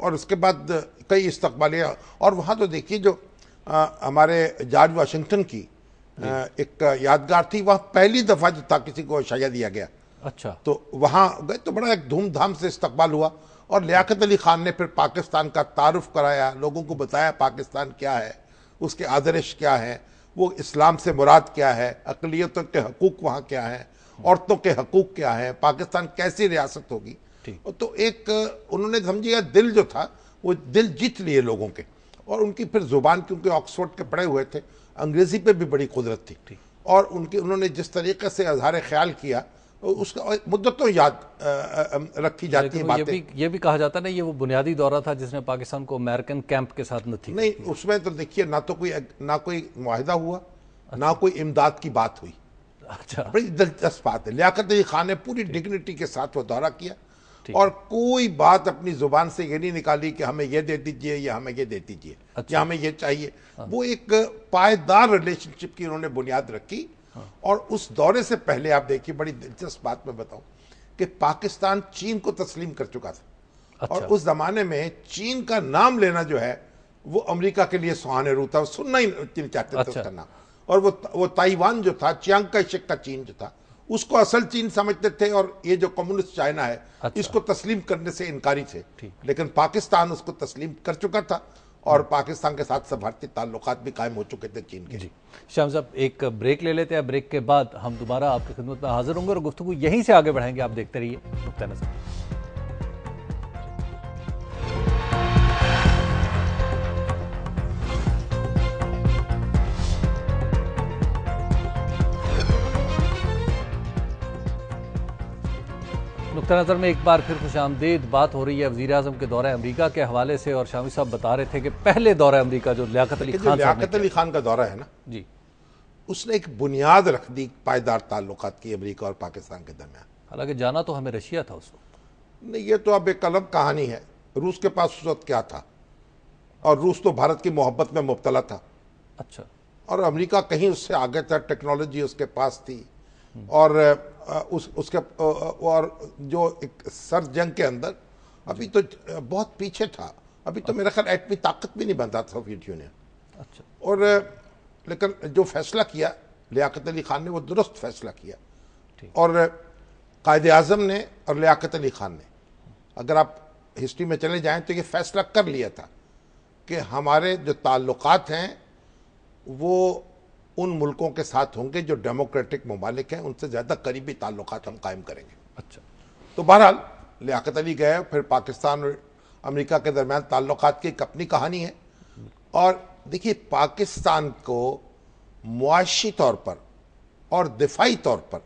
اور اس کے بعد کئی استقبالیہ، اور وہاں تو دیکھیے جو ہمارے جارج واشنگٹن کی ایک یادگار تھی، وہاں پہلی دفعہ جو تھا کسی کو عشائیہ دیا گیا، اچھا، تو وہاں گئے تو بڑا ایک دھوم دھام سے استقبال ہوا، اور لیاقت علی خان نے پھر پاکستان کا تعارف کرایا، لوگوں کو بتایا پاکستان کیا ہے، اس کے آدرش کیا ہیں، وہ اسلام سے مراد کیا ہے، اقلیتوں کے حقوق وہاں کیا ہیں، عورتوں کے حقوق کیا ہیں، پاکستان کیسی ریاست ہوگی. تو ایک انہوں نے سمجھیے دل جو تھا وہ دل جیت لیے لوگوں کے، اور ان کی پھر زبان کیونکہ آکسفورڈ کے پڑھے ہوئے تھے، انگریزی پہ بھی بڑی قدرت تھی، اور انہوں نے جس طریقے سے اظہار خیال کیا اس کا مدتوں یاد رکھی جاتی ہیں باتیں. یہ بھی کہا جاتا ہے نا یہ وہ بنیادی دورہ تھا جس نے پاکستان کو امریکن کیمپ کے ساتھ نہیں، اس میں تو دیکھیے نہ کوئی معاہدہ ہوا، نہ کوئی امداد کی بات ہوئی. اچھا، بڑی دلچسپ بات ہے. لیاقت علی خان نے پوری ڈگنیٹی کے ساتھ وہ دورہ کیا، اور کوئی بات اپنی زبان سے یہ نہیں نکالی کہ ہمیں یہ دے دیجئے یا ہمیں یہ دے دیجئے یا ہمیں یہ چاہیے. وہ ایک پائیدار ریلیشن شپ کی انہوں نے بنیاد رکھی. اور اس دورے سے پہلے آپ دیکھیے بڑی دلچسپ بات میں بتاؤں کہ پاکستان چین کو تسلیم کر چکا تھا، اور اس زمانے میں چین کا نام لینا جو ہے وہ امریکہ کے لیے سہانے رو تھا، سننا ہی نہیں چاہتے تھے اس کا نام. اور وہ تائیوان جو تھا، چیانگ کائی شیک کا چین جو تھا، اس کو اصل چین سمجھتے تھے، اور یہ جو کمیونسٹ چائنا ہے اس کو تسلیم کرنے سے انکاری تھے. لیکن پاکستان اس کو تسلیم کر چکا تھا، اور پاکستان کے ساتھ سفارتی تعلقات بھی قائم ہو چکے تھے چین کے. شام صاحب ایک بریک لے لیتے ہیں، بریک کے بعد ہم دوبارہ آپ کی خدمت میں حاضر ہوں گے اور گفتگو یہیں سے آگے بڑھائیں گے. آپ دیکھتے رہیے نقطہ نظر. نقطہ نظر میں ایک بار پھر خوش آمدید. بات ہو رہی ہے وزیراعظم کے دورہ امریکہ کے حوالے سے، اور شامی صاحب بتا رہے تھے کہ پہلے دورہ امریکہ جو لیاقت علی خان کا دورہ ہے نا جی، اس نے ایک بنیاد رکھ دی پائیدار تعلقات کی امریکہ اور پاکستان کے درمیان. حالانکہ جانا تو ہمیں رشیا تھا اس وقت. نہیں، یہ تو اب ایک الگ کہانی ہے. روس کے پاس اس وقت کیا تھا، اور روس تو بھارت کی محبت میں مبتلا تھا. اچھا، اور امریکہ کہیں اس سے آگے تھا، ٹیکنالوجی اس کے پاس تھی، اور اس کے اور جو ایک سر جنگ کے اندر ابھی تو بہت پیچھے تھا. ابھی تو میرا خیال ایٹمی طاقت بھی نہیں بنتا تھا سوویت یونین. اچھا، اور لیکن جو فیصلہ کیا لیاقت علی خان نے وہ درست فیصلہ کیا. اور قائد اعظم نے اور لیاقت علی خان نے، اگر آپ ہسٹری میں چلے جائیں تو یہ فیصلہ کر لیا تھا کہ ہمارے جو تعلقات ہیں وہ ان ملکوں کے ساتھ ہوں گے جو ڈیموکریٹک ممالک ہیں، ان سے زیادہ قریبی تعلقات ہم قائم کریں گے. اچھا، تو بہرحال لیاقت علی گئے، پھر پاکستان اور امریکہ کے درمیان تعلقات کی ایک اپنی کہانی ہے. اور دیکھیے پاکستان کو معاشی طور پر اور دفاعی طور پر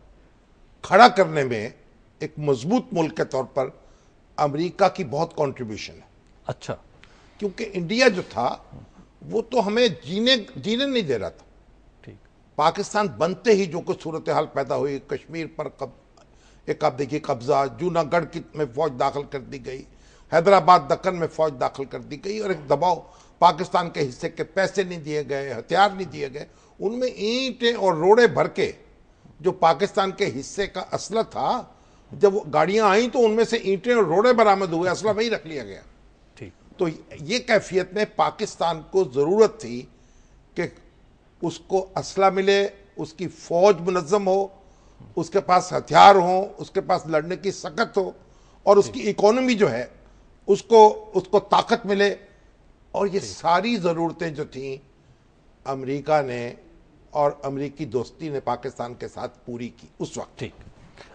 کھڑا کرنے میں ایک مضبوط ملک کے طور پر امریکہ کی بہت کنٹریبیوشن ہے. اچھا، کیونکہ انڈیا جو تھا وہ تو ہمیں جینے نہیں دے رہا تھا. پاکستان بنتے ہی جو کچھ صورتحال پیدا ہوئی، کشمیر پر ایک آپ دیکھیے قبضہ، جونا گڑھ میں فوج داخل کر دی گئی، حیدرآباد دکن میں فوج داخل کر دی گئی، اور ایک دباؤ، پاکستان کے حصے کے پیسے نہیں دیے گئے، ہتھیار نہیں دیے گئے. ان میں اینٹیں اور روڑے بھر کے جو پاکستان کے حصے کا اسلحہ تھا، جب گاڑیاں آئیں تو ان میں سے اینٹیں اور روڑے برآمد ہوئے، اسلحہ وہی رکھ لیا گیا. تو یہ کیفیت میں پاکستان کو ضرورت تھی کہ اس کو اسلحہ ملے، اس کی فوج منظم ہو، اس کے پاس ہتھیار ہوں، اس کے پاس لڑنے کی سکت ہو، اور اس کی اکانومی جو ہے اس کو طاقت ملے. اور یہ ساری ضرورتیں جو تھیں امریکہ نے اور امریکی دوستی نے پاکستان کے ساتھ پوری کی اس وقت. ٹھیک.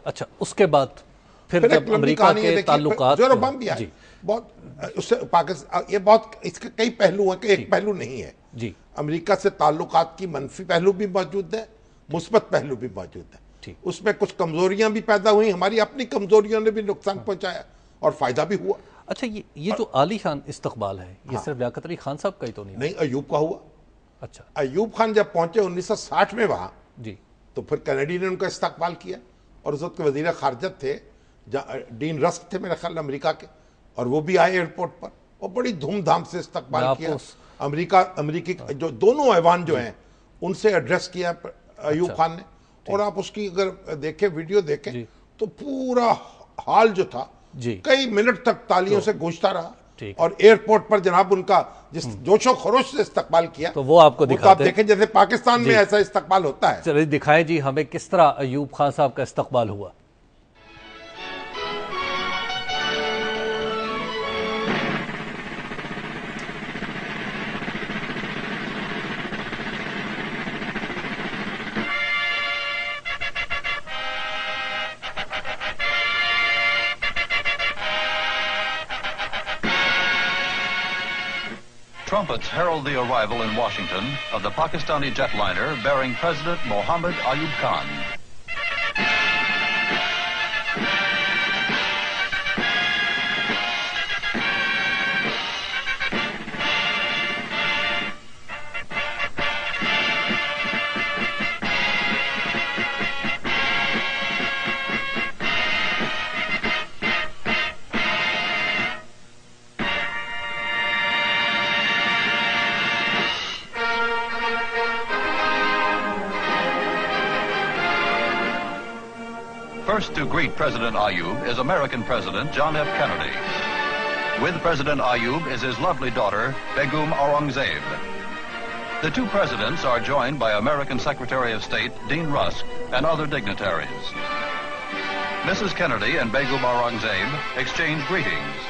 اچھا، اس کے بعد پھر جب امریکہ کے تعلقات جو بم بھی آئے، بہت اس سے پاکستان، یہ بہت اس کے کئی پہلو ہیں کہ ایک پہلو نہیں ہے. جی، امریکہ سے تعلقات کی منفی پہلو بھی موجود ہے، مثبت پہلو بھی موجود ہے. اس میں کچھ کمزوریاں بھی پیدا ہوئی، ہماری اپنی کمزوریوں نے بھی نقصان پہنچایا اور فائدہ بھی ہوا. اچھا، یہ جو عالی شان استقبال ہے یہ صرف لیاقت علی خان صاحب کا ہی تو نہیں، ایوب کا ہوا. اچھا، ایوب خان جب پہنچے 1960 میں وہاں، جی، تو پھر کینیڈی نے ان کا استقبال کیا، اور اس وقت کے وزیر خارجہ تھے ڈین رسک تھے میرے خیال امریکہ کے، اور وہ بھی آئے ایئرپورٹ پر اور بڑی دھوم دھام سے استقبال کیا. امریکی جو دونوں ایوان جو ہیں ان سے ایڈریس کیا ایوب خان نے. اور آپ اس کی اگر دیکھیں ویڈیو دیکھیں تو پورا حال جو تھا کئی منٹ تک تالیوں سے گونجتا رہا. اور ایئرپورٹ پر جناب ان کا جس جوش و خروش سے استقبال کیا تو وہ آپ کو دکھاتے ہیں. آپ دیکھیں جیسے پاکستان میں ایسا استقبال ہوتا ہے. چلیے دکھائیں جی ہمیں کس طرح ایوب خان صاحب کا استقبال ہوا. Trumpets herald the arrival in Washington of the Pakistani jetliner bearing President Mohammad Ayub Khan. First to greet President Ayub is American President John F. Kennedy. With President Ayub is his lovely daughter, Begum Aurangzeb. The two presidents are joined by American Secretary of State Dean Rusk and other dignitaries. Mrs. Kennedy and Begum Aurangzeb exchange greetings.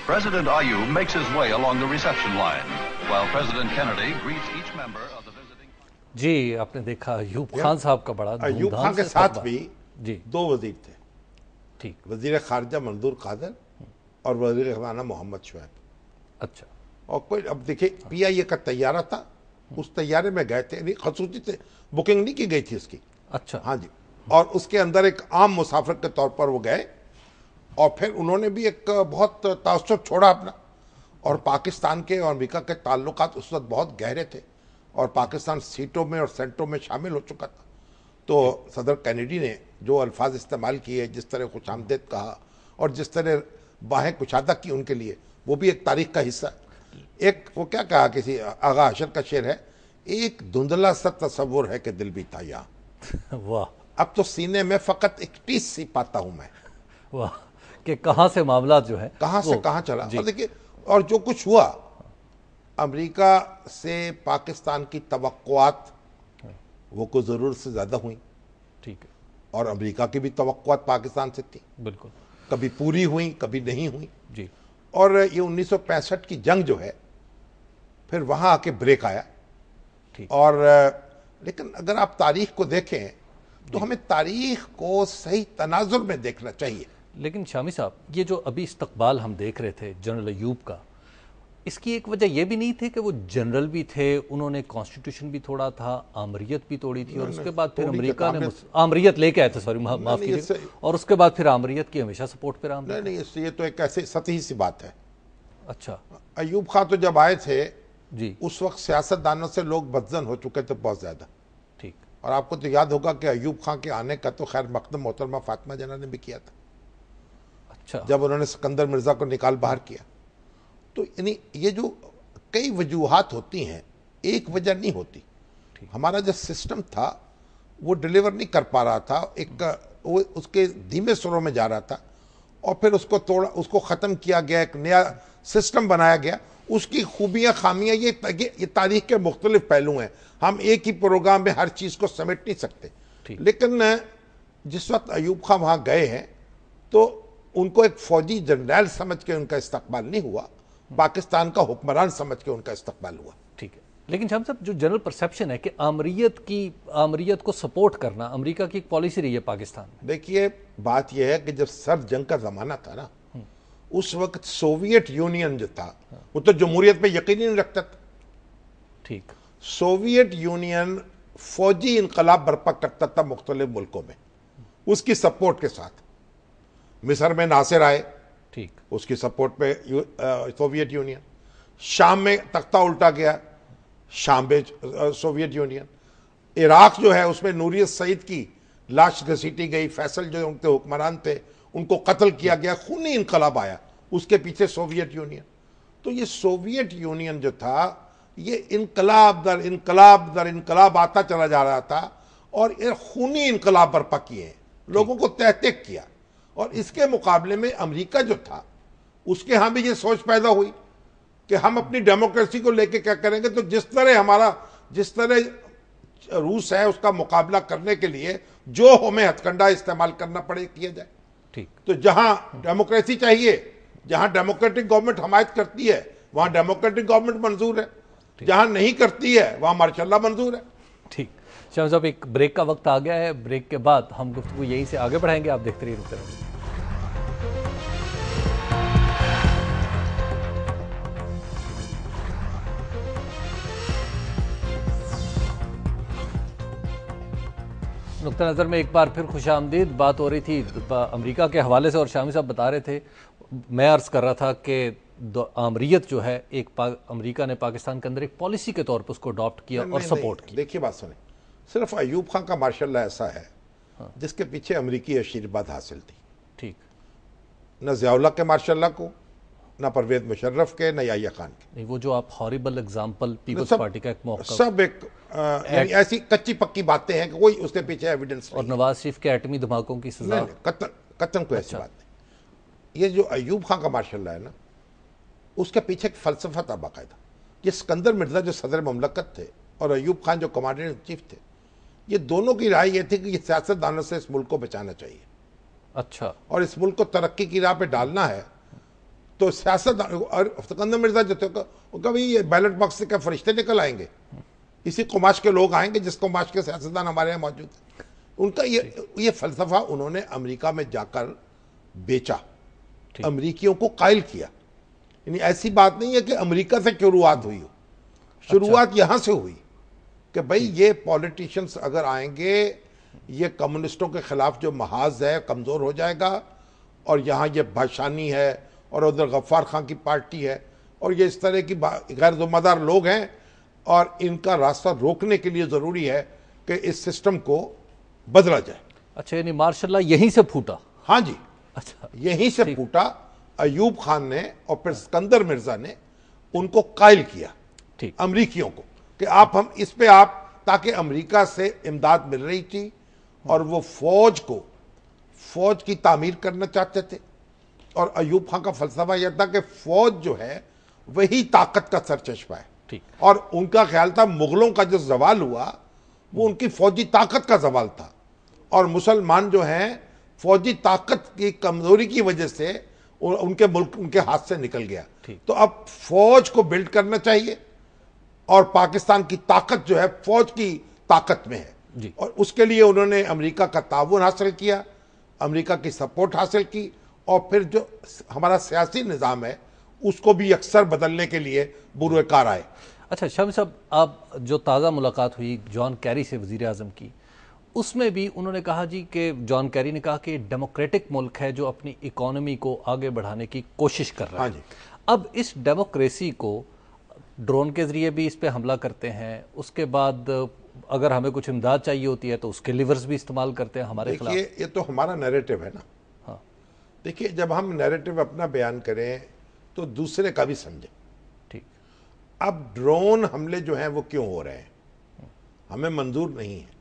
President Ayub makes his way along the reception line, while President Kennedy greets each member of the visiting... جی آپ نے دیکھا ایوب خان صاحب کا بڑا ایوب خان کے ساتھ بھی جی 2 وزیر تھے. ٹھیک. وزیر خارجہ منظور قادر اور وزیر خزانہ محمد شعیب. اچھا. اور کوئی اب دیکھیں PIA کا طیارہ تھا, اس طیارے میں گئے تھے, خصوصی سے بکنگ نہیں کی گئی تھی اس کی. اچھا. ہاں جی. اور اس کے اندر ایک عام مسافر کے طور پر وہ گئے اور پھر انہوں نے بھی ایک بہت تعصب چھوڑا اپنا. اور پاکستان کے اور امریکہ کے تعلقات اس وقت بہت گہرے تھے اور پاکستان سیٹوں میں اور سینٹروں میں شامل ہو چکا تھا. تو صدر کینیڈی نے جو الفاظ استعمال کیے, جس طرح خوش آمدید کہا اور جس طرح باہیں کشادہ کی ان کے لیے, وہ بھی ایک تاریخ کا حصہ ہے. ایک وہ کیا کہا کسی آغا اشر کا شعر ہے, ایک دھندلا سا تصور ہے کہ دل بھی تھا یہاں, واہ, اب تو سینے میں فقط ایک ٹیس سی پاتا ہوں میں. واہ, کہ کہاں سے معاملات جو ہے کہاں سے کہاں چلا. اور دیکھیے اور جو کچھ ہوا, امریکہ سے پاکستان کی توقعات وہ کو ضرورت سے زیادہ ہوئیں. ٹھیک ہے. اور امریکہ کی بھی توقعات پاکستان سے تھی, بالکل, کبھی پوری ہوئیں کبھی نہیں ہوئیں. جی. اور یہ 1965 کی جنگ جو ہے پھر وہاں آ کے بریک آیا. اور لیکن اگر آپ تاریخ کو دیکھیں تو ہمیں تاریخ کو صحیح تناظر میں دیکھنا چاہیے. لیکن شامی صاحب, یہ جو ابھی استقبال ہم دیکھ رہے تھے جنرل ایوب کا, اس کی ایک وجہ یہ بھی نہیں تھی کہ وہ جنرل بھی تھے, انہوں نے کانسٹیٹیوشن بھی توڑا تھا, آمریت بھی توڑی تھی, اور اس کے بعد پھر امریکہ نے آمریت لے کے آئے تھے, سوری معاف کیجیے, اور اس کے بعد پھر آمریت کی ہمیشہ سپورٹ پہ رہا. نہیں, یہ تو ایک ایسی سطحی سی بات ہے. اچھا. ایوب خان تو جب آئے تھے جی, اس وقت سیاست دانوں سے لوگ بدزن ہو چکے تھے بہت زیادہ. ٹھیک. اور آپ کو تو یاد ہوگا کہ ایوب خان کے آنے کا تو خیر مقدم محترمہ فاطمہ جناح نے بھی کیا تھا. اچھا. جب انہوں نے سکندر مرزا کو نکال باہر کیا. تو یعنی یہ جو کئی وجوہات ہوتی ہیں, ایک وجہ نہیں ہوتی. ہمارا جو سسٹم تھا وہ ڈیلیور نہیں کر پا رہا تھا, ایک اس کے دھیمے سروں میں جا رہا تھا, اور پھر اس کو توڑا, اس کو ختم کیا گیا, ایک نیا سسٹم بنایا گیا. اس کی خوبیاں خامیاں یہ تاریخ کے مختلف پہلو ہیں, ہم ایک ہی پروگرام میں ہر چیز کو سمیٹ نہیں سکتے. لیکن جس وقت ایوب خان وہاں گئے ہیں تو ان کو ایک فوجی جنرل سمجھ کے ان کا استقبال نہیں ہوا, پاکستان کا حکمران سمجھ کے ان کا استقبال ہوا. ٹھیک ہے. لیکن شاہم صاحب, جو جنرل پرسیپشن ہے کہ آمریت کو سپورٹ کرنا امریکہ کی ایک پالیسی رہی ہے پاکستان میں. دیکھیے بات یہ ہے کہ جب سرد جنگ کا زمانہ تھا نا, اس وقت سوویت یونین جو تھا وہ تو جمہوریت پہ یقین نہیں رکھتا تھا. ٹھیک. سوویت یونین فوجی انقلاب برپا کرتا تھا مختلف ملکوں میں اس کی سپورٹ کے ساتھ. مصر میں ناصر آئے, ٹھیک, اس کی سپورٹ پہ سوویت یونین. شام میں تختہ الٹا گیا, شام میں سوویت یونین. عراق جو ہے اس میں نوری سعید کی لاش گھسیٹی گئی, فیصل جو ان کے حکمران تھے ان کو قتل کیا گیا, خونی انقلاب آیا, اس کے پیچھے سوویت یونین. تو یہ سوویت یونین جو تھا یہ انقلاب در انقلاب در انقلاب آتا چلا جا رہا تھا, اور خونی انقلاب برپا کیے ہیں, لوگوں کو تحقیق کیا. اور اس کے مقابلے میں امریکہ جو تھا اس کے ہاں بھی یہ سوچ پیدا ہوئی کہ ہم اپنی ڈیموکریسی کو لے کے کیا کریں گے, تو جس طرح روس ہے اس کا مقابلہ کرنے کے لیے جو ہمیں ہتھ کنڈا استعمال کرنا پڑے کیا جائے. ٹھیک. تو جہاں ڈیموکریسی چاہیے, جہاں ڈیموکریٹک گورنمنٹ حمایت کرتی ہے وہاں ڈیموکریٹک گورنمنٹ منظور ہے, جہاں نہیں کرتی ہے وہاں مارشاء اللہ منظور ہے. ٹھیک. شاہ صاحب ایک بریک کا وقت آ گیا ہے, بریک کے بعد ہم گفتگو یہیں سے آگے بڑھائیں گے, آپ دیکھتے رہیے, رکتے رہیے. نقطہ نظر میں ایک بار پھر خوش آمدید. بات ہو رہی تھی امریکہ کے حوالے سے اور شامی صاحب بتا رہے تھے, میں عرض کر رہا تھا کہ آمریت جو ہے ایک امریکہ نے پاکستان کے اندر ایک پالیسی کے طور پر اس کو اڈاپٹ کیا اور سپورٹ کیا. دیکھیے بات سنیں, صرف ایوب خان کا مارشاء اللہ ایسا ہے جس کے پیچھے امریکی آشیرواد حاصل تھی. ٹھیک. نہ ضیاء اللہ کے مارشاء اللہ کو, نہ پرویز مشرف کے, نہ یحییٰ خان کے. نہیں, وہ جو آپ ہارریبل اگزامپل پیپلز پارٹی کا ایک موقع, سب ایک یعنی ایسی کچی پکی باتیں ہیں کہ کوئی اس کے پیچھے ایویڈنس نہیں. اور نواز شریف کے ایٹمی دھماکوں کی سزا, قطن کوئی ایسی بات نہیں. یہ جو ایوب خان کا مارشاء اللہ ہے نا, اس کے پیچھے ایک فلسفہ تھا باقاعدہ. یہ اسکندر مرزا جو صدر مملکت تھے اور ایوب خان جو کمانڈر ان چیف تھے, یہ دونوں کی رائے یہ تھی کہ یہ سیاستدانوں سے اس ملک کو بچانا چاہیے. اچھا. اور اس ملک کو ترقی کی راہ پہ ڈالنا ہے. تو سیاست, اور اسکندر مرزا جو تھے وہ کبھی یہ بیلٹ باکس سے کیا فرشتے نکل آئیں گے, اسی قماش کے لوگ آئیں گے جس قماش کے سیاستدان ہمارے یہاں موجود ہیں. ان کا یہ فلسفہ انہوں نے امریکہ میں جا کر بیچا, امریکیوں کو قائل کیا. یعنی ایسی بات نہیں ہے کہ امریکہ سے شروعات ہوئی ہو, شروعات یہاں سے ہوئی کہ بھئی یہ پولیٹیشنز اگر آئیں گے, یہ کمیونسٹوں کے خلاف جو محاذ ہے کمزور ہو جائے گا, اور یہاں یہ بھاشانی ہے اور ادھر غفار خان کی پارٹی ہے اور یہ اس طرح کی غیر ذمہ دار لوگ ہیں, اور ان کا راستہ روکنے کے لیے ضروری ہے کہ اس سسٹم کو بدلا جائے. اچھا, یعنی مارشاء اللہ یہیں سے پھوٹا. ہاں جی, اچھا, یہیں سے پھوٹا. ایوب خان نے اور پھر اسکندر مرزا نے ان کو قائل کیا, امریکیوں کو, کہ آپ ہم اس پہ آپ, تاکہ امریکہ سے امداد مل رہی تھی اور وہ فوج کی تعمیر کرنا چاہتے تھے. اور ایوب خان کا فلسفہ یہ تھا کہ فوج جو ہے وہی طاقت کا سرچشمہ ہے, اور ان کا خیال تھا مغلوں کا جو زوال ہوا وہ ان کی فوجی طاقت کا زوال تھا, اور مسلمان جو ہیں فوجی طاقت کی کمزوری کی وجہ سے ان کے ملک ان کے ہاتھ سے نکل گیا. تو اب فوج کو بلڈ کرنا چاہیے, اور پاکستان کی طاقت جو ہے فوج کی طاقت میں ہے, اور اس کے لیے انہوں نے امریکہ کا تعاون حاصل کیا, امریکہ کی سپورٹ حاصل کی, اور پھر جو ہمارا سیاسی نظام ہے اس کو بھی اکثر بدلنے کے لیے بروئے کار آئے. اچھا شامی صاحب, آپ جو تازہ ملاقات ہوئی جان کیری سے وزیر اعظم کی, اس میں بھی انہوں نے کہا جی کہ جان کیری نے کہا کہ ڈیموکریٹک ملک ہے جو اپنی اکانومی کو آگے بڑھانے کی کوشش کر رہا ہے. اب اس ڈیموکریسی کو ڈرون کے ذریعے بھی اس پہ حملہ کرتے ہیں, اس کے بعد اگر ہمیں کچھ امداد چاہیے ہوتی ہے تو اس کے لیورز بھی استعمال کرتے ہیں ہمارے خلاف. یہ تو ہمارا نیریٹو ہے نا. ہاں, دیکھیے جب ہم نیریٹو اپنا بیان کریں تو دوسرے کا بھی سمجھیں. ٹھیک. اب ڈرون حملے جو ہیں وہ کیوں ہو رہے ہیں, ہمیں منظور نہیں ہے,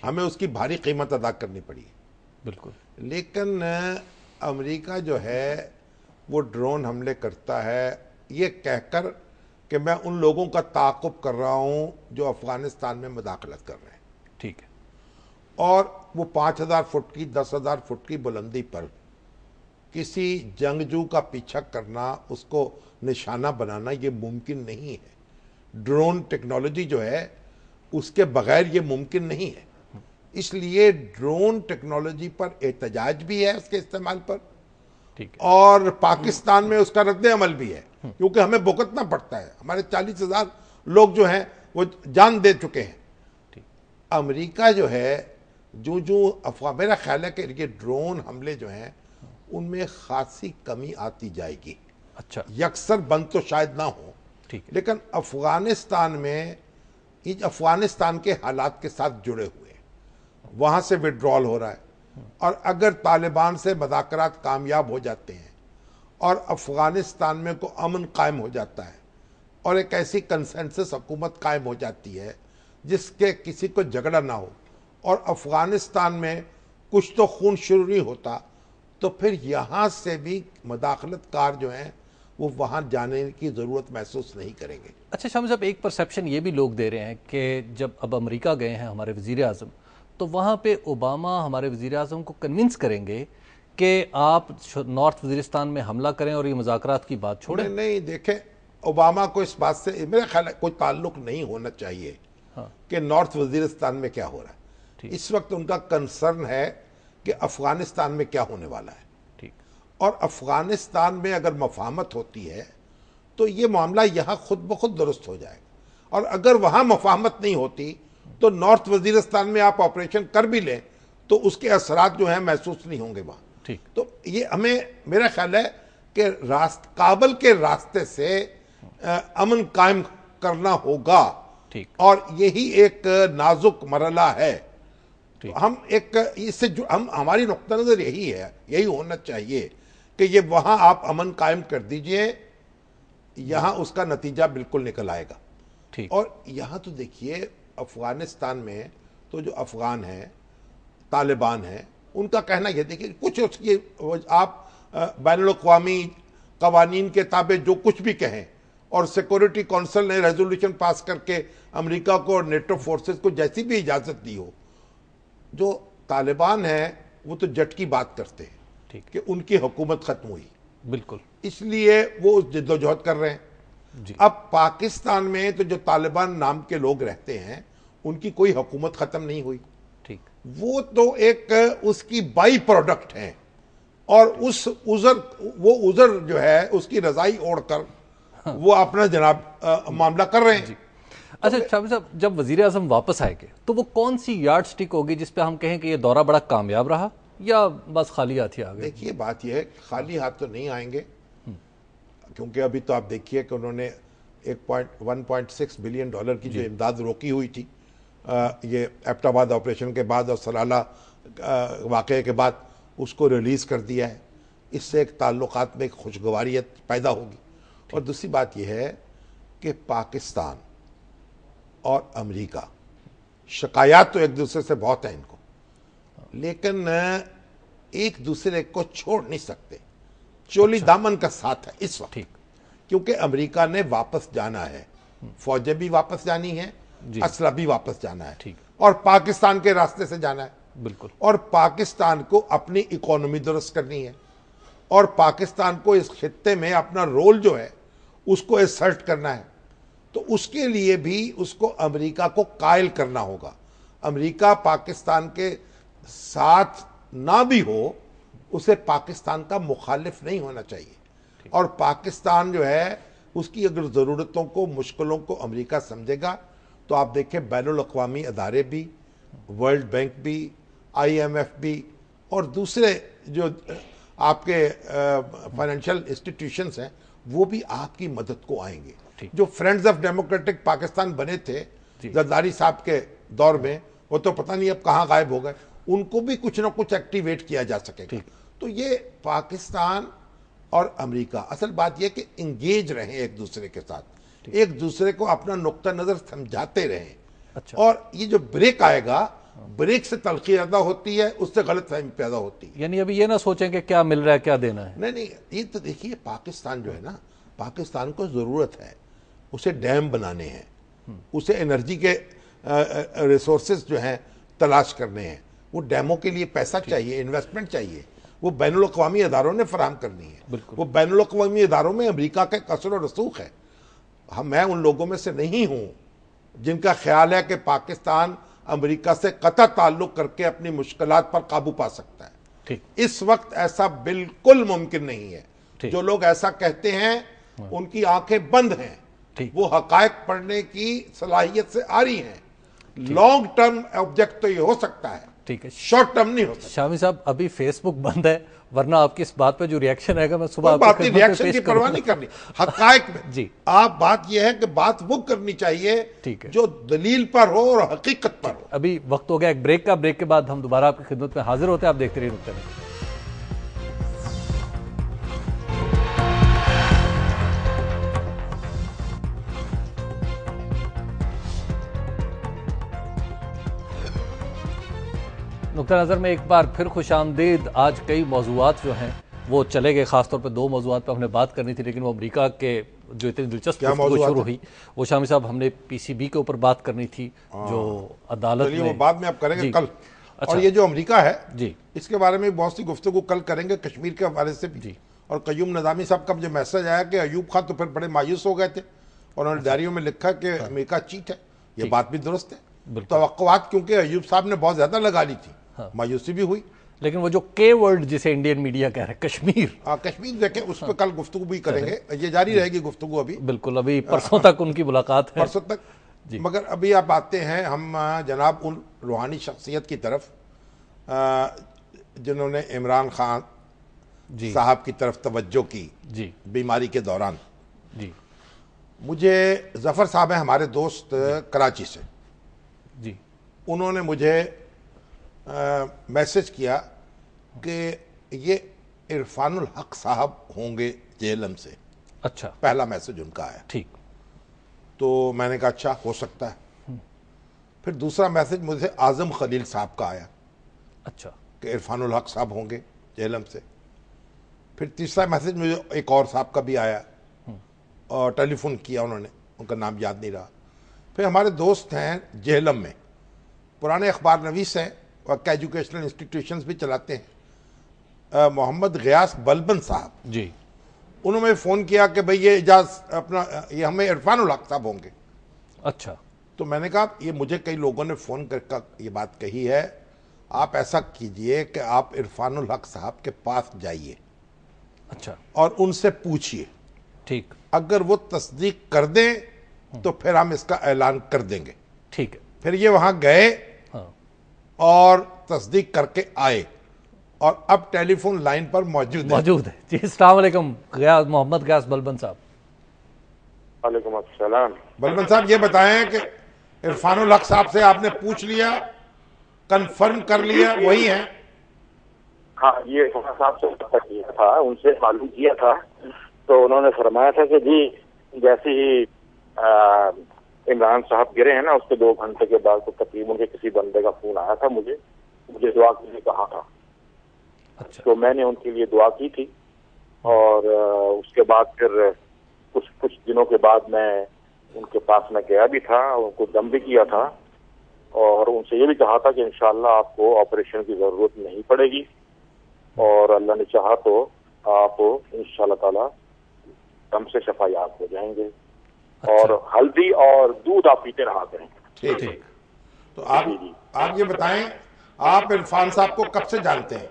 ہمیں اس کی بھاری قیمت ادا کرنی پڑی. بالکل. لیکن امریکہ جو ہے وہ ڈرون حملے کرتا ہے یہ کہہ کر کہ میں ان لوگوں کا تعاقب کر رہا ہوں جو افغانستان میں مداخلت کر رہے ہیں. ٹھیک ہے. اور وہ 5000 فٹ کی 10,000 فٹ کی بلندی پر کسی جنگجو کا پیچھا کرنا, اس کو نشانہ بنانا یہ ممکن نہیں ہے. ڈرون ٹیکنالوجی جو ہے اس کے بغیر یہ ممکن نہیں ہے. اس لیے ڈرون ٹیکنالوجی پر احتجاج بھی ہے اس کے استعمال پر, اور پاکستان میں اس کا رد عمل بھی ہے, کیونکہ ہمیں بھگتنا پڑتا ہے. ہمارے 40,000 لوگ جو ہیں وہ جان دے چکے ہیں. امریکہ جو ہے میرا خیال ہے کہ یہ ڈرون حملے جو ہیں ان میں خاصی کمی آتی جائے گی. اچھا, یکسر بند تو شاید نہ ہو, لیکن افغانستان میں افغانستان کے حالات کے ساتھ جڑے ہوئے, وہاں سے وڈرال ہو رہا ہے, اور اگر طالبان سے مذاکرات کامیاب ہو جاتے ہیں اور افغانستان میں کو امن قائم ہو جاتا ہے اور ایک ایسی کنسنسس حکومت قائم ہو جاتی ہے جس کے کسی کو جھگڑا نہ ہو, اور افغانستان میں کچھ تو خون شروع نہیں ہوتا تو پھر یہاں سے بھی مداخلت کار جو ہیں وہ وہاں جانے کی ضرورت محسوس نہیں کریں گے۔ اچھا شامی صاحب، ایک پرسیپشن یہ بھی لوگ دے رہے ہیں کہ جب اب امریکہ گئے ہیں ہمارے وزیر اعظم، تو وہاں پہ اوباما ہمارے وزیر اعظم کو کنونس کریں گے کہ آپ نارتھ وزیرستان میں حملہ کریں اور یہ مذاکرات کی بات چھوڑیں۔ نہیں دیکھیں، اوباما کو اس بات سے میرا خیال ہے کوئی تعلق نہیں ہونا چاہیے کہ نارتھ وزیرستان میں کیا ہو رہا ہے۔ اس وقت ان کا کنسرن ہے کہ افغانستان میں کیا ہونے والا ہے، اور افغانستان میں اگر مفاہمت ہوتی ہے تو یہ معاملہ یہاں خود بخود درست ہو جائے گا، اور اگر وہاں مفاہمت نہیں ہوتی تو نارتھ وزیرستان میں آپ آپریشن کر بھی لیں تو اس کے اثرات جو ہیں محسوس نہیں ہوں گے وہاں۔ تو یہ ہمیں میرا خیال ہے کہ کابل کے راستے سے امن قائم کرنا ہوگا، اور یہی ایک نازک مرحلہ ہے۔ ہم ایک اس سے ہماری نقطہ نظر یہی ہے، یہی ہونا چاہیے کہ یہ وہاں آپ امن قائم کر دیجئے، یہاں اس کا نتیجہ بالکل نکل آئے گا۔ اور یہاں تو دیکھیے افغانستان میں تو جو افغان ہیں، طالبان ہیں، ان کا کہنا یہ دیکھیے کچھ آپ بین الاقوامی قوانین کے تابع جو کچھ بھی کہیں، اور سیکورٹی کونسل نے ریزولوشن پاس کر کے امریکہ کو اور نیٹو فورسز کو جیسی بھی اجازت دی ہو، جو طالبان ہیں وہ تو جٹ کی بات کرتے ہیں کہ ان کی حکومت ختم ہوئی، بالکل، اس لیے وہ اس جد و جہد کر رہے ہیں۔ اب پاکستان میں تو جو طالبان نام کے لوگ رہتے ہیں ان کی کوئی حکومت ختم نہیں ہوئی، وہ تو ایک اس کی بائی پروڈکٹ ہیں، اور اس عذر جو ہے اس کی رضائی اوڑھ کر وہ اپنا جناب معاملہ کر رہے ہیں۔ اچھا شامی صاحب، جب وزیر اعظم واپس آئے گے تو وہ کون سی یارڈ سٹک ہوگی جس پہ ہم کہیں کہ یہ دورہ بڑا کامیاب رہا، یا بس خالی ہاتھ ہی آ گئے؟ دیکھیے بات یہ ہے خالی ہاتھ تو نہیں آئیں گے، کیونکہ ابھی تو آپ دیکھیے کہ انہوں نے 1.6 بلین ڈالر کی جو امداد روکی ہوئی تھی یہ ایبٹ آباد آپریشن کے بعد اور سلالہ واقعے کے بعد، اس کو ریلیز کر دیا ہے۔ اس سے ایک تعلقات میں ایک خوشگواریت پیدا ہوگی۔ اور دوسری بات یہ ہے کہ پاکستان اور امریکہ شکایات تو ایک دوسرے سے بہت ہیں ان کو، لیکن ایک دوسرے کو چھوڑ نہیں سکتے، چولی دامن کا ساتھ ہے اس وقت، کیونکہ امریکہ نے واپس جانا ہے، فوجیں بھی واپس جانی ہیں، اسلحہ بھی واپس جانا ہے، اور پاکستان کے راستے سے جانا ہے، بالکل، اور پاکستان کو اپنی اکانومی درست کرنی ہے، اور پاکستان کو اس خطے میں اپنا رول جو ہے اس کو ایسرٹ کرنا ہے۔ تو اس کے لیے بھی اس کو امریکہ کو قائل کرنا ہوگا۔ امریکہ پاکستان کے ساتھ نہ بھی ہو، اسے پاکستان کا مخالف نہیں ہونا چاہیے، اور پاکستان جو ہے اس کی اگر ضرورتوں کو، مشکلوں کو امریکہ سمجھے گا تو آپ دیکھیں بین الاقوامی ادارے بھی، ورلڈ بینک بھی، آئی ایم ایف بھی، اور دوسرے جو آپ کے فائنینشل انسٹیٹیوشنز ہیں وہ بھی آپ کی مدد کو آئیں گے۔ جو فرینڈز آف ڈیموکریٹک پاکستان بنے تھے زرداری صاحب کے دور میں، وہ تو پتہ نہیں اب کہاں غائب ہو گئے، ان کو بھی کچھ نہ کچھ ایکٹیویٹ کیا جا سکے گا۔ تو یہ پاکستان اور امریکہ اصل بات یہ کہ انگیج رہیں ایک دوسرے کے ساتھ، ایک دوسرے کو اپنا نقطہ نظر سمجھاتے رہیں، اور یہ جو بریک آئے گا، بریک سے تلخی پیدا ہوتی ہے، اس سے غلط فہمی پیدا ہوتی ہے۔ یعنی ابھی یہ نہ سوچیں کہ کیا مل رہا ہے کیا دینا ہے۔ نہیں، یہ تو دیکھیے پاکستان جو ہے نا، پاکستان کو ضرورت ہے، اسے ڈیم بنانے ہیں، اسے انرجی کے ریسورسز جو ہیں تلاش کرنے ہیں، وہ ڈیموں کے لیے پیسہ چاہیے، انویسٹمنٹ چاہیے، وہ بین الاقوامی اداروں نے فراہم کرنی ہے۔ وہ بین الاقوامی اداروں میں امریکہ کا اثر و رسوخ ہے۔ میں ان لوگوں میں سے نہیں ہوں جن کا خیال ہے کہ پاکستان امریکہ سے قطع تعلق کر کے اپنی مشکلات پر قابو پا سکتا ہے۔ اس وقت ایسا بالکل ممکن نہیں ہے۔ جو لوگ ایسا کہتے ہیں ان کی آنکھیں بند ہیں، وہ حقائق پڑھنے کی صلاحیت سے آ رہی ہیں۔ لانگ ٹرم آبجیکٹ تو یہ ہو سکتا ہے، شارٹ ٹرم نہیں ہو سکتا۔ شامی صاحب ابھی فیس بک بند ہے، ورنہ آپ کی اس بات پہ جو ریاکشن آئے گا میں صبح بات ریاکشن کی پرواہ نہیں کرنی، حقائق میں آپ بات یہ ہے کہ بات وہ کرنی چاہیے جو دلیل پر ہو اور حقیقت پر ہو۔ ابھی وقت ہو گیا ایک بریک کا، بریک کے بعد ہم دوبارہ آپ کی خدمت میں حاضر ہوتے ہیں، آپ دیکھتے رہیے نقطہ نظر۔ نقطہ نظر میں ایک بار پھر خوش آمدید. آج کئی موضوعات جو ہیں وہ چلے گئے, خاص طور پہ 2 موضوعات پہ ہم نے بات کرنی تھی, لیکن وہ امریکہ کے جو اتنی دلچسپ گفتگو شروع ہوئی وہ شامی صاحب ہم نے PCB کے اوپر بات کرنی تھی جو عدالت میں. وہ بعد میں آپ کریں گے کل. اور یہ جو امریکہ ہے جی اس کے بارے میں بہت سی گفتگو کل کریں گے کشمیر کے حوالے سے بھی. اور قیوم نظامی صاحب کا جو میسج آیا کہ ایوب خان تو پھر بڑے مایوس ہو گئے تھے اور انہوں نے ڈائریوں میں لکھا کہ امریکہ چیٹ ہے. یہ بات بھی درست ہے. توقعات کیونکہ ایوب صاحب نے بہت زیادہ لگا لی تھی, مایوسی بھی ہوئی. لیکن وہ جو کے ورڈ جسے انڈین میڈیا کہہ رہے کشمیر, کشمیر دیکھیں اس پہ کل گفتگو بھی کریں گے. یہ جاری رہے گی گفتگو ابھی, بالکل ابھی پرسوں تک ان کی ملاقات ہے, پرسوں تک. مگر ابھی آپ آتے ہیں ہم جناب ان روحانی شخصیت کی طرف جنہوں نے عمران خان صاحب کی طرف توجہ کی بیماری کے دوران. جی مجھے ظفر صاحب ہیں ہمارے دوست کراچی سے, جی انہوں نے مجھے میسج کیا کہ یہ عرفان الحق صاحب ہوں گے جہلم سے. اچھا, پہلا میسج ان کا آیا. ٹھیک. تو میں نے کہا اچھا ہو سکتا ہے. پھر دوسرا میسج مجھے اعظم خلیل صاحب کا آیا. اچھا, کہ عرفان الحق صاحب ہوں گے جہلم سے. پھر تیسرا میسج مجھے ایک اور صاحب کا بھی آیا اور ٹیلی فون کیا انہوں نے, ان کا نام یاد نہیں رہا. پھر ہمارے دوست ہیں جہلم میں, پرانے اخبار نویس ہیں اور ایجوکیشنل انسٹیٹیوشنز بھی چلاتے ہیں, محمد غیاث بلبن صاحب. جی انہوں نے فون کیا کہ بھئی یہ اجاز اپنا یہ ہمیں عرفان الحق صاحب ہوں گے. اچھا. تو میں نے کہا یہ مجھے کئی لوگوں نے فون کر یہ بات کہی ہے, آپ ایسا کیجئے کہ آپ عرفان الحق صاحب کے پاس جائیے. اچھا. اور ان سے پوچھئے. ٹھیک. اگر وہ تصدیق کر دیں تو پھر ہم اس کا اعلان کر دیں گے. ٹھیک ہے. پھر یہ وہاں گئے اور تصدیق کر کے آئے اور اب ٹیلی فون لائن پر موجود ہے. جی السلام علیکم محمد غیاث بلبن صاحب. وعلیکم السلام. بلبن صاحب یہ بتائیں کہ عرفان الحق صاحب سے آپ نے پوچھ لیا, کنفرم کر لیا وہی ہیں؟ ہاں, یہ عرفان صاحب سے پتہ کیا تھا, ان سے معلوم کیا تھا, تو انہوں نے فرمایا تھا کہ جی جیسے ہی عمران صاحب گرے ہیں نا اس کے 2 گھنٹے کے بعد تو تقریباً کے کسی بندے کا فون آیا تھا مجھے دعا کے لیے کہا تھا. تو میں نے ان کے لیے دعا کی تھی اور اس کے بعد پھر کچھ دنوں کے بعد میں ان کے پاس میں گیا بھی تھا, ان کو دم بھی کیا تھا اور ان سے یہ بھی کہا تھا کہ انشاءاللہ آپ کو آپریشن کی ضرورت نہیں پڑے گی اور اللہ نے چاہا تو آپ انشاءاللہ تعالی دم سے شفا یاب ہو جائیں گے. اور ہلدی اور دودھ آپ پیتے رہا کریں. ٹھیک ہے. تو آپ یہ بتائیں آپ عرفان صاحب کو کب سے جانتے ہیں؟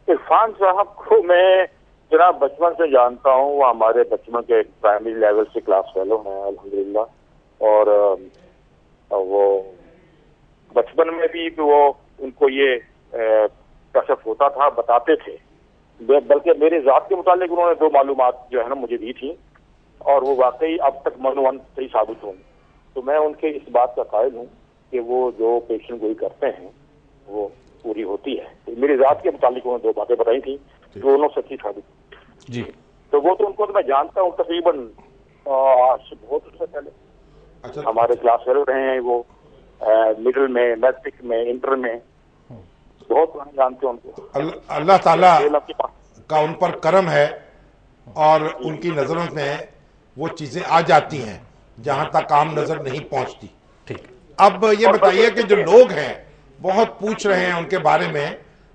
عرفان صاحب کو میں جناب بچپن سے جانتا ہوں, وہ ہمارے بچپن کے پرائمری لیول سے کلاس فیلو ہیں الحمدللہ. اور وہ بچپن میں بھی وہ ان کو یہ کشف ہوتا تھا, بتاتے تھے, بلکہ میرے ذات کے متعلق انہوں نے 2 معلومات جو ہے نا مجھے دی تھی اور وہ واقعی اب تک منوان صحیح ثابت ہوں. تو میں ان کے اس بات کا قائل ہوں کہ وہ جو پیشن گوئی کرتے ہیں وہ پوری ہوتی ہے. میری ذات کے متعلق انہوں نے 2 باتیں بتائی تھیں, دونوں سچی ثابت. جی. تو وہ تو ان کو تو میں جانتا ہوں تقریباً آج بہت عرصے پہلے ہمارے کلاس فیلو رہے ہیں وہ, مڈل میں, میٹرک میں, انٹر میں, بہت جانتے ہیں ان کو. اللہ تعالیٰ کا ان پر کرم ہے اور ان کی نظروں میں وہ چیزیں آ جاتی ہیں جہاں تک عام نظر نہیں پہنچتی. ٹھیک. اب یہ بتائیے کہ جو لوگ ہیں بہت پوچھ رہے ہیں ان کے بارے میں,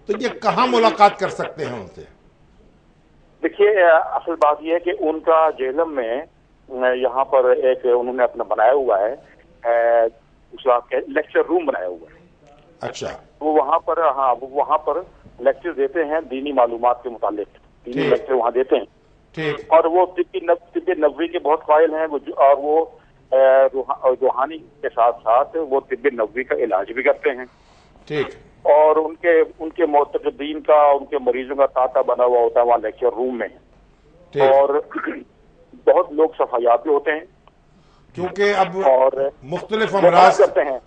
تو یہ کہاں ملاقات کر سکتے ہیں ان سے؟ دیکھیے اصل بات یہ ہے کہ ان کا جہلم میں یہاں پر ایک انہوں نے اپنا بنایا ہوا ہے, اس کا لیکچر روم بنایا ہوا ہے. اچھا. وہ وہاں پر لیکچر دیتے ہیں دینی معلومات کے متعلق, دینی لیکچر وہاں دیتے ہیں. ٹھیک. اور وہ طب نبوی کے بہت قائل ہیں, اور وہ روحانی کے ساتھ ساتھ وہ طب نبوی کا علاج بھی کرتے ہیں. ٹھیک. اور ان کے معتقدین کا, ان کے مریضوں کا تاتا بنا ہوا ہوتا ہے وہاں لیکچر روم میں. اور بہت لوگ صفحیات بھی ہوتے ہیں کیونکہ اب مختلف امراض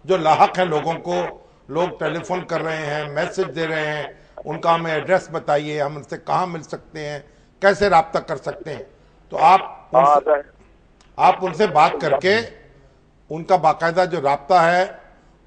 جو لاحق ہیں لوگوں کو, لوگ ٹیلی فون کر رہے ہیں, میسج دے رہے ہیں, ان کا ہمیں ایڈریس بتائیے, ہم ان سے کہاں مل سکتے ہیں, کیسے رابطہ کر سکتے ہیں. تو آپ ان سے بات کر کے ان کا باقاعدہ جو رابطہ ہے